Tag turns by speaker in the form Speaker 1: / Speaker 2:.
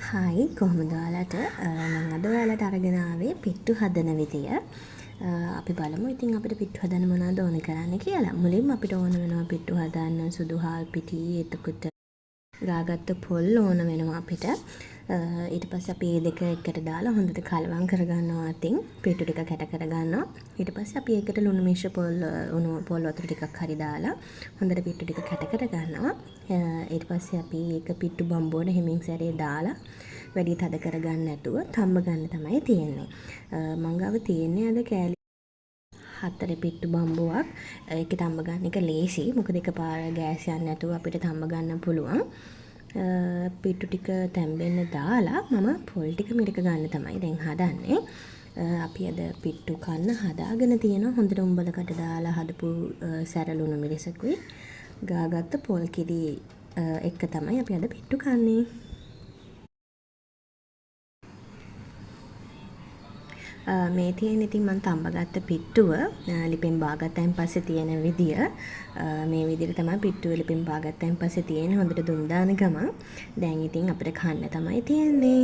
Speaker 1: Hi කොහොමද ඔයාලට මම අද ඔයාලට අරගෙන ආවේ පිට්ටු හදන විදිය. අපි බලමු ඉතින් අපිට පිට්ටු හදන්න මොනවද ඕන කරන්නේ කියලා. මුලින්ම අපිට ඕන වෙනවා පිට්ටු හදන්න සුදු හාල් පිටි, එතකොට ගාගත්තු පොල් ඕන වෙනවා අපිට. ඊට පස්සේ අපි මේ දෙක එකට දාලා හොඳට කලවම් කරගන්නවා. අතින් පිට්ටු ටික කැට කරගන්නවා. ඊට පස්සේ අපි ඒකට ලුණු මිශ්‍ර පොල් වතුර ටිකක් හරි දාලා හොඳට පිට්ටු ටික කැට කරගන්නවා. ඊට පස්සේ අපි ඒක පිට්ටු බම්බුවට හිමින් සැරේ දාලා වැඩි තද කරගන්න නැතුව තම්බ ගන්න තමයි තියෙන්නේ. මං ගාව තියෙන්නේ අද කෑලි 4 පිට්ටු බම්බුවක්. ඒකේ තම්බ ගන්න එක ලේසි. මොකද එකපාර ගෑස් යන්නේ නැතුව අපිට තම්බ ගන්න පුළුවන්. පිට්ටු ටික තැම්බෙන්න දාලා මම පොල් ටික මිරික ගන්න තමයි දැන් හදන්නේ. අපි අද පිට්ටු කන්න හදාගෙන තියෙනවා. හොඳට උඹලකට දාලා හදපු සැරලුණු මිරිසකුයි ගාගත්ත පොල් කිරි එක තමයි අපි අද පිට්ටු කන්නේ. මේ තියෙන ඉතින් මම තඹගත්ත පිට්ටුව ලිපෙන් බාගත්තයින් පස්සේ තියෙන විදිය මේ විදිහට තමයි පිට්ටුව ලිපෙන් බාගත්තයින් පස්සේ තියෙන හොඳට දුම් දාන ගමන් දැන් ඉතින් අපිට කන්න තමයි තියෙන්නේ.